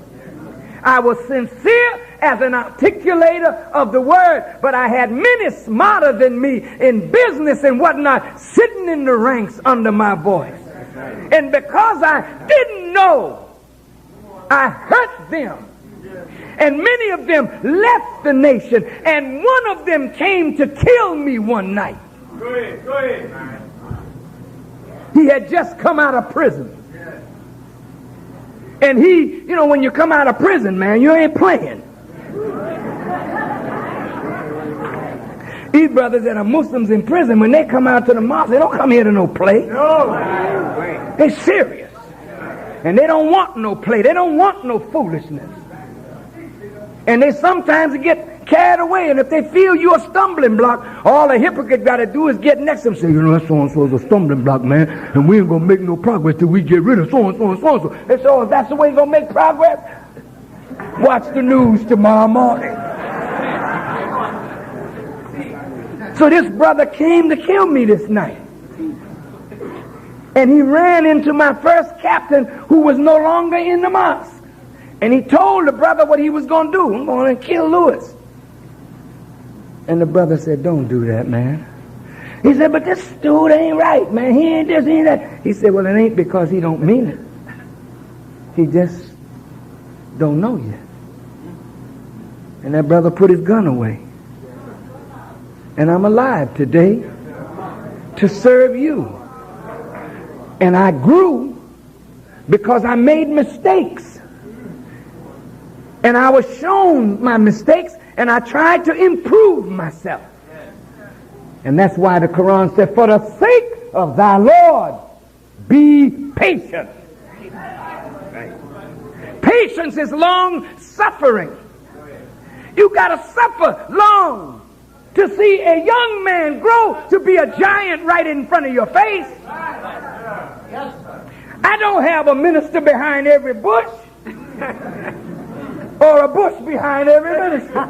I was sincere as an articulator of the word, but I had many smarter than me in business and whatnot sitting in the ranks under my voice. And because I didn't know, I hurt them. And many of them left the nation, and one of them came to kill me one night. Go ahead. He had just come out of prison. And he, you know, when you come out of prison, man, you ain't playing. These brothers that are Muslims in prison, when they come out to the mosque, they don't come here to no play. No. They're serious. And they don't want no play. They don't want no foolishness. And they sometimes get carried away, and if they feel you're a stumbling block, all a hypocrite got to do is get next to them and say, you know, that so-and-so is a stumbling block, man, and we ain't going to make no progress till we get rid of so-and-so and so-and-so. And so if that's the way you're going to make progress, watch the news tomorrow morning. So this brother came to kill me this night. And he ran into my first captain, who was no longer in the mosque. And he told the brother what he was going to do. I'm going to kill Louis. And the brother said, don't do that, man. He said, but this dude ain't right, man. He ain't this, he ain't that. He said, well, it ain't because he don't mean it. He just don't know yet. And that brother put his gun away. And I'm alive today to serve you. And I grew because I made mistakes. And I was shown my mistakes, and I tried to improve myself. And that's why the Quran said, for the sake of thy Lord, be patient. Patience is long suffering. You got to suffer long to see a young man grow to be a giant right in front of your face. I don't have a minister behind every bush or a bush behind every minister.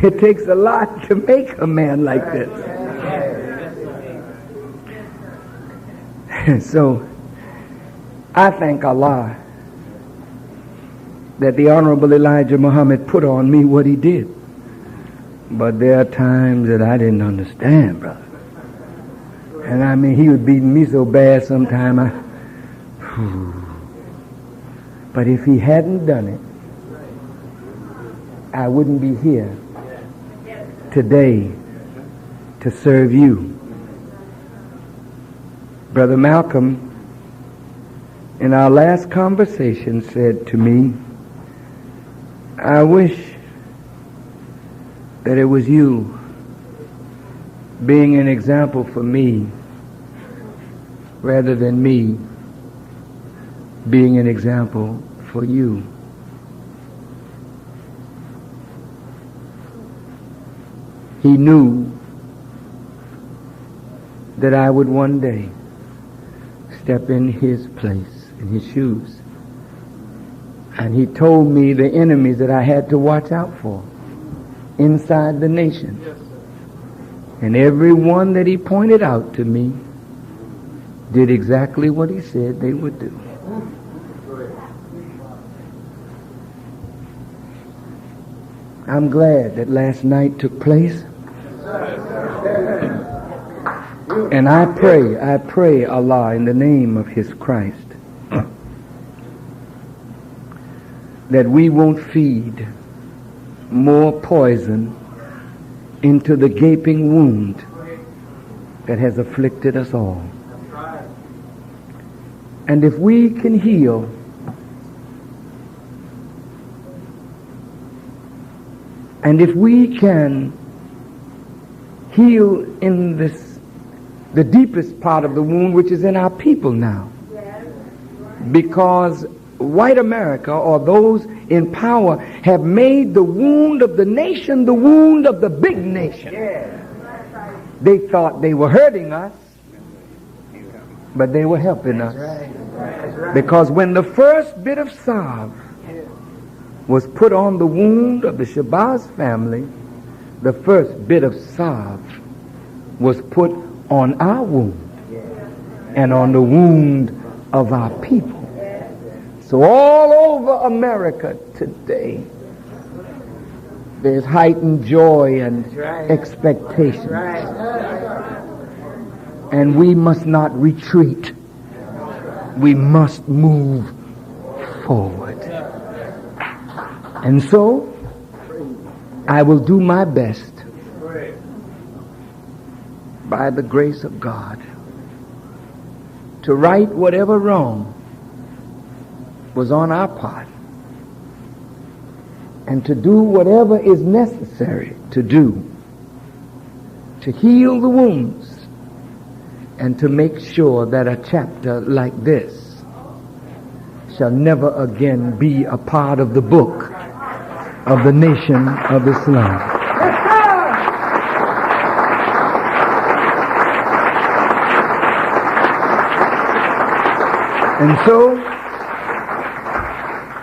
It takes a lot to make a man like this. So I thank Allah that the Honorable Elijah Muhammad put on me what he did. But there are times that I didn't understand, brother. And I mean, he was beating me so bad sometime. But if he hadn't done it, I wouldn't be here today to serve you. Brother Malcolm, in our last conversation, said to me, I wish that it was you being an example for me rather than me being an example for you. He knew that I would one day step in his place, in his shoes. And he told me the enemies that I had to watch out for inside the nation. And every one that he pointed out to me did exactly what he said they would do. I'm glad that last night took place. And I pray Allah in the name of His Christ that we won't feed more poison into the gaping wound that has afflicted us all. And if we can heal and if we can heal in the deepest part of the wound, which is in our people now, because white America, or those in power, have made the wound of the nation the wound of the big nation. They thought they were hurting us, but they were helping us. Because when the first bit of salve was put on the wound of the Shabazz family, the first bit of salve was put on our wound and on the wound of our people. So all over America today, there's heightened joy and expectation. And we must not retreat. We must move forward. And so, I will do my best, by the grace of God, to right whatever wrong was on our part, and to do whatever is necessary to do to heal the wounds and to make sure that a chapter like this shall never again be a part of the book of the nation of Islam. And so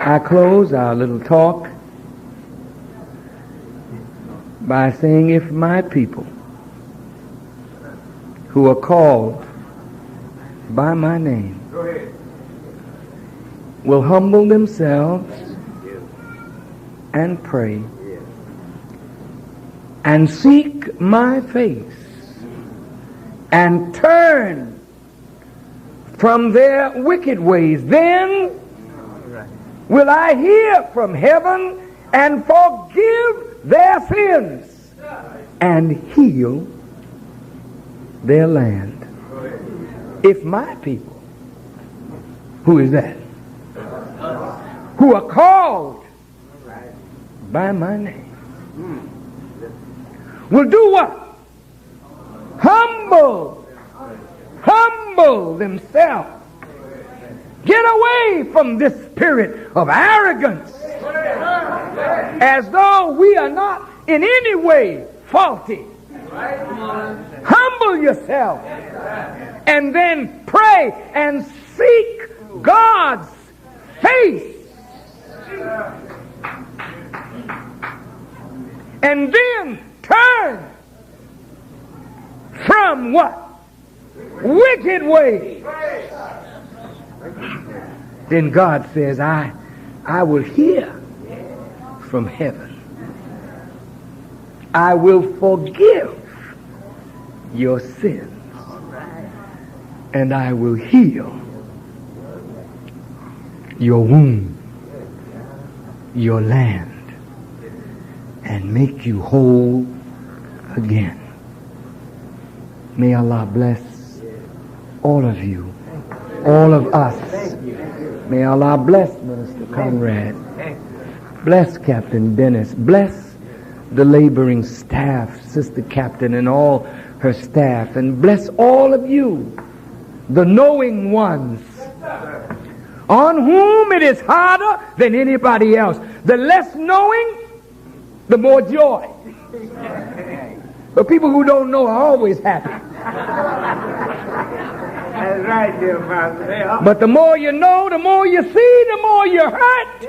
I close our little talk by saying, if my people who are called by my name will humble themselves and pray and seek my face and turn from their wicked ways, then will I hear from heaven and forgive their sins and heal their land. If my people, who is that? Who are called by my name, will do what? Humble themselves. Get away from this spirit of arrogance, as though we are not in any way faulty. Humble yourself and then pray and seek God's face, and then turn from what? Wicked ways. Then God says, I will hear from heaven. I will forgive your sins, and I will heal your wound, your land, and make you whole again. May Allah bless all of you, all of us. May Allah bless Minister Conrad, bless Captain Dennis, bless the laboring staff, Sister Captain and all her staff, and bless all of you, the knowing ones, on whom it is harder than anybody else. The less knowing, the more joy. But people who don't know are always happy. That's right, dear Father. But the more you know, the more you see, the more you hurt.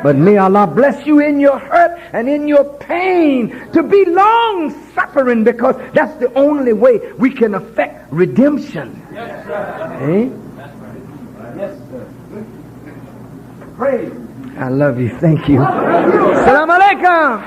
But may Allah bless you in your hurt and in your pain to be long-suffering, because that's the only way we can affect redemption. Yes, sir. Eh? Yes, sir. Praise. I love you. Thank you. Assalamu alaikum.